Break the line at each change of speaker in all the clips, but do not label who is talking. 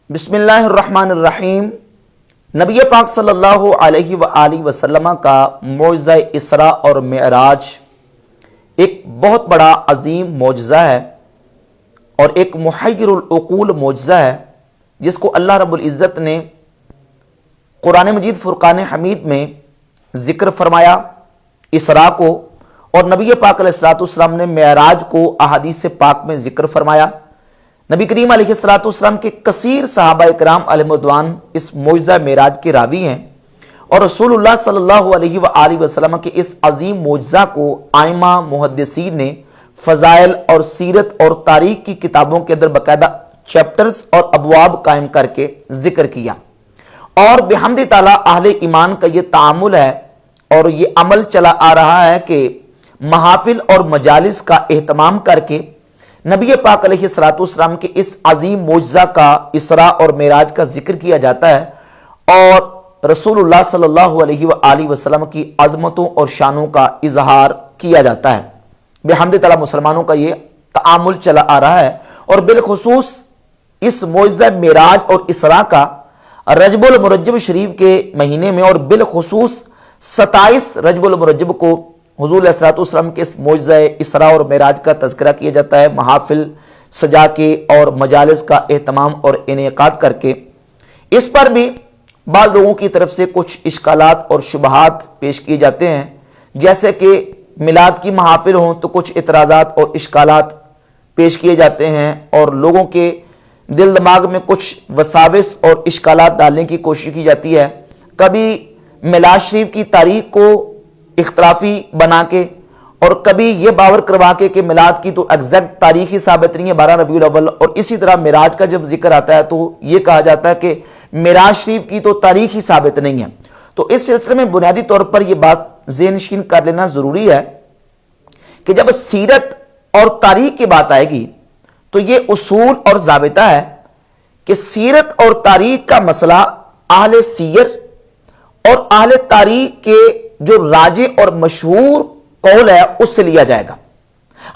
بسم اللہ الرحمن الرحیم۔ نبی پاک صلی اللہ علیہ وآلہ وسلم کا معجزہ اسراء اور معراج ایک بہت بڑا عظیم معجزہ ہے اور ایک محیر العقول معجزہ ہے، جس کو اللہ رب العزت نے قرآن مجید فرقان حمید میں ذکر فرمایا اسراء کو، اور نبی پاک علیہ السلام نے معراج کو احادیث پاک میں ذکر فرمایا۔ نبی کریم علیہ السلام کے کثیر صحابہ اکرام علیہم رضوان اس معجزہ معراج کے راوی ہیں، اور رسول اللہ صلی اللہ علیہ وآلہ وسلم کے اس عظیم معجزہ کو ائمہ محدثین نے فضائل اور سیرت اور تاریخ کی کتابوں کے اندر باقاعدہ چیپٹرز اور ابواب قائم کر کے ذکر کیا، اور بحمد تعالیٰ اہل ایمان کا یہ تعامل ہے اور یہ عمل چلا آ رہا ہے کہ محافل اور مجالس کا اہتمام کر کے نبی پاک علیہ السلام کے اس عظیم معجزہ کا اسراء اور معراج کا ذکر کیا جاتا ہے، اور رسول اللہ صلی اللہ علیہ وآلہ وسلم کی عظمتوں اور شانوں کا اظہار کیا جاتا ہے۔ بحمد تعالیٰ مسلمانوں کا یہ تعامل چلا آ رہا ہے، اور بالخصوص اس معجزہ معراج اور اسراء کا رجب المرجب شریف کے مہینے میں، اور بالخصوص 27 رجب المرجب کو حضور علیہ السلام کے اس معجزہ اسراء اور معراج کا تذکرہ کیا جاتا ہے، محافل سجا کے اور مجالس کا اہتمام اور انعقاد کر کے۔ اس پر بھی بعض لوگوں کی طرف سے کچھ اشکالات اور شبہات پیش کیے جاتے ہیں، جیسے کہ میلاد کی محافل ہوں تو کچھ اعتراضات اور اشکالات پیش کیے جاتے ہیں، اور لوگوں کے دل دماغ میں کچھ وساوس اور اشکالات ڈالنے کی کوشش کی جاتی ہے۔ کبھی میلاد شریف کی تاریخ کو اختلافی بنا کے، اور کبھی یہ باور کروا کے کہ میلاد کی تو ایگزیکٹ تاریخ ہی ثابت نہیں ہے 12 ربیع الاول، اور اسی طرح معراج کا جب ذکر آتا ہے تو یہ کہا جاتا ہے کہ معراج شریف کی تو تاریخ ہی ثابت نہیں ہے۔ تو اس سلسلے میں بنیادی طور پر یہ بات ذہن نشین کر لینا ضروری ہے کہ جب سیرت اور تاریخ کی بات آئے گی تو یہ اصول اور ضابطہ ہے کہ سیرت اور تاریخ کا مسئلہ اہل سیر اور اہل تاریخ کے جو راجع اور مشہور قول ہے اس سے لیا جائے گا۔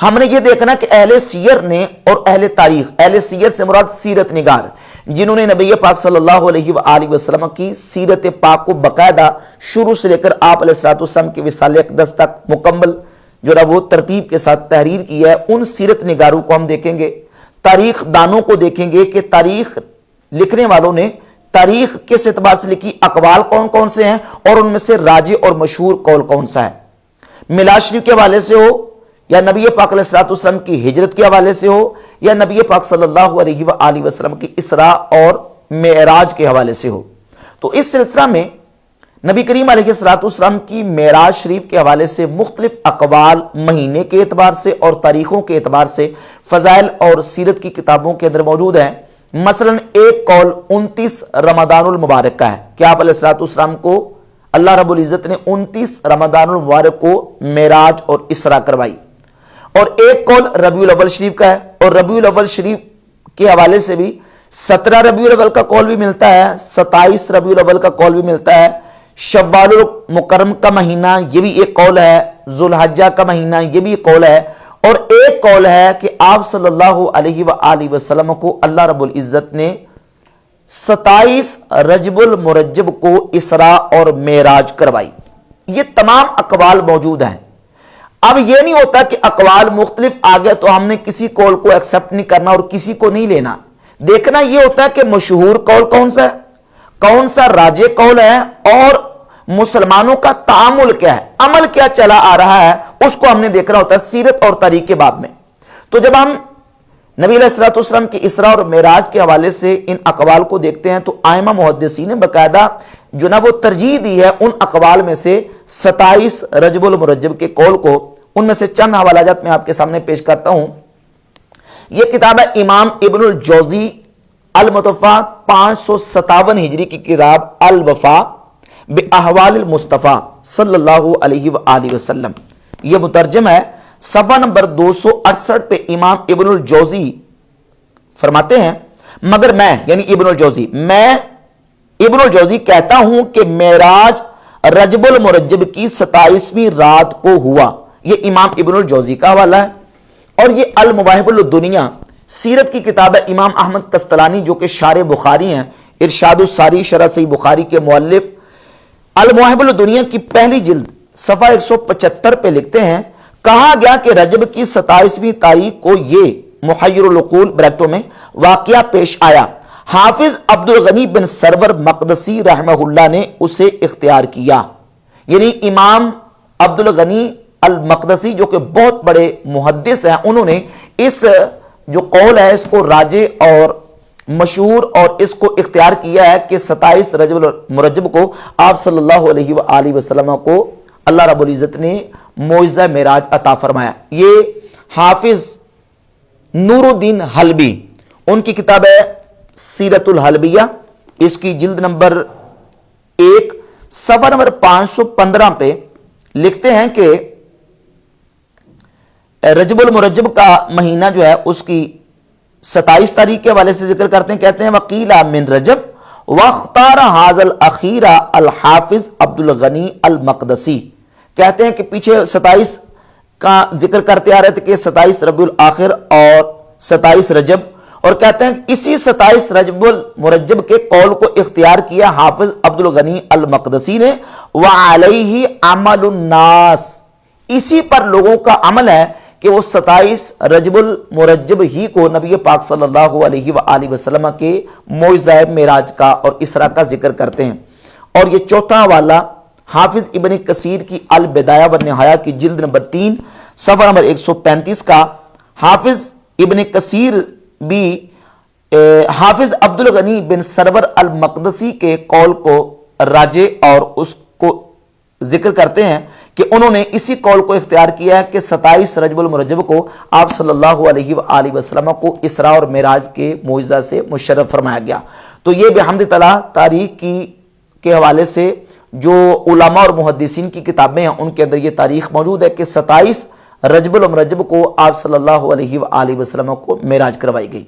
ہم نے یہ دیکھنا کہ اہل سیر نے اور اہل تاریخ، اہل سیر سے مراد سیرت نگار، جنہوں نے نبی پاک صلی اللہ علیہ وآلہ وسلم کی سیرت پاک کو باقاعدہ شروع سے لے کر آپ علیہ السلام کے وصال اقدس تک مکمل جو ہے وہ ترتیب کے ساتھ تحریر کی ہے، ان سیرت نگاروں کو ہم دیکھیں گے۔ تاریخ دانوں کو دیکھیں گے کہ تاریخ لکھنے والوں نے تاریخ کس اعتبار سے لکھی، اقوال کون کون سے ہیں، اور ان میں سے راجع اور مشہور قول کون سا ہے۔ میلاد شریف کے حوالے سے ہو، یا نبی پاک علیہ السلام کی ہجرت کے حوالے سے ہو، یا نبی پاک صلی اللہ علیہ وآلہ وسلم کی اسراء اور معراج کے حوالے سے ہو۔ تو اس سلسلہ میں نبی کریم علیہ السلام کی معراج شریف کے حوالے سے مختلف اقوال مہینے کے اعتبار سے اور تاریخوں کے اعتبار سے فضائل اور سیرت کی کتابوں کے اندر موجود ہیں۔ مثلا ایک قول 29 رمضان المبارک کا ہے کہ آپ علیہ السلام کو اللہ رب العزت نے 29 رمضان المبارک کو معراج اور اسراء کروائی، اور ایک قول ربیع الاول شریف کا ہے، اور ربیع الاول شریف کے حوالے سے بھی 17 ربیع الاول کا قول بھی ملتا ہے، 27 ربیع الاول کا قول بھی ملتا ہے، شوال المکرم کا مہینہ یہ بھی ایک قول ہے، ذو الحجہ کا مہینہ یہ بھی ایک قول ہے، اور ایک قول ہے کہ آپ صلی اللہ علیہ وآلہ وسلم کو اللہ رب العزت نے 27 رجب المرجب کو اسراء اور معراج کروائی۔ یہ تمام اقوال موجود ہیں۔ اب یہ نہیں ہوتا کہ اقوال مختلف آ گئے تو ہم نے کسی قول کو ایکسپٹ نہیں کرنا اور کسی کو نہیں لینا، دیکھنا یہ ہوتا ہے کہ مشہور قول کون سا ہے، کون سا راجع قول ہے، اور مسلمانوں کا تعامل کیا ہے، عمل کیا چلا آ رہا ہے، اس کو ہم نے دیکھنا ہوتا ہے سیرت اور تاریخ کے باب میں۔ تو جب ہم نبی علیہ السلام کی اسراء اور معراج کے حوالے سے ان اقوال کو دیکھتے ہیں تو ائمہ محدثین نے باقاعدہ جو نا وہ ترجیح دی ہے ان اقوال میں سے 27 رجب المرجب کے قول کو۔ ان میں سے چند حوالہ جات میں آپ کے سامنے پیش کرتا ہوں۔ یہ کتاب ہے امام ابن الجوزی المتوفیٰ 557 ہجری کی کتاب الوفا باحوال المصطفیٰ صلی اللہ علیہ وآلہ وسلم۔ یہ مترجم ہے، صفحہ نمبر 268 پہ امام ابن الجوزی فرماتے ہیں، مگر میں یعنی ابن الجوزی کہتا ہوں کہ معراج رجب المرجب کی 27ویں رات کو ہوا۔ یہ امام ابن الجوزی کا حوالہ ہے، اور یہ المواہب الدنیا سیرت کی کتاب ہے امام احمد قسطلانی جو کہ شارح بخاری ہیں، ارشاد الساری شرح صحیح بخاری کے مؤلف، المواہب الدنیا کی پہلی جلد صفحہ 175 پہ لکھتے ہیں، کہا گیا کہ رجب کی 27ویں تاریخ کو یہ محیر العقول بریکٹوں میں واقعہ پیش آیا، حافظ عبد الغنی بن سرور مقدسی رحمہ اللہ نے اسے اختیار کیا۔ یعنی امام عبد الغنی المقدسی جو کہ بہت بڑے محدث ہیں، انہوں نے اس جو قول ہے اس کو راجح اور مشہور اور اس کو اختیار کیا ہے کہ 27 رجب المرجب کو آپ صلی اللہ علیہ وآلہ وسلم کو اللہ رب العزت نے معجزہ معراج عطا فرمایا۔ یہ حافظ نور الدین حلبی، ان کی کتاب ہے سیرت الحلبیہ، اس کی جلد نمبر 1 صفحہ نمبر 515 پہ لکھتے ہیں کہ رجب المرجب کا مہینہ جو ہے اس کی 27 تاریخ کے حوالے سے ذکر کرتے ہیں، کہتے ہیں وقیلا من رجب واختار هذا الاخیر الحافظ عبد الغنی المقدسی، کہتے ہیں کہ پیچھے 27 کا ذکر کرتے آ رہے تھے کہ 27 ربیع الاخر اور 27 رجب، اور کہتے ہیں کہ اسی 27 رجب المرجب کے قول کو اختیار کیا حافظ عبد الغنی المقدسی نے، وعلیہ عمل الناس، اسی پر لوگوں کا عمل ہے کہ وہ 27 رجب المرجب ہی کو نبی پاک صلی اللہ علیہ وآلہ وسلم کے معجزہ معراج کا اور اسراء کا ذکر کرتے ہیں۔ اور یہ چوتھا حوالہ حافظ ابن کثیر کی البدایہ والنہایہ کی جلد نمبر 3 صفحہ نمبر 135 کا، حافظ ابن کثیر بھی حافظ عبد الغنی بن سرور المقدسی کے قول کو راجح اور اس کو ذکر کرتے ہیں کہ انہوں نے اسی قول کو اختیار کیا ہے کہ 27 رجب المرجب کو آپ صلی اللہ علیہ وآلہ وسلم کو اسراء اور معراج کے معجزہ سے مشرف فرمایا گیا۔ تو یہ بحمد تعالیٰ تاریخ کے حوالے سے جو علماء اور محدثین کی کتابیں ہیں ان کے اندر یہ تاریخ موجود ہے کہ 27 رجب المرجب کو آپ صلی اللہ علیہ وآلہ وسلم کو معراج کروائی گئی۔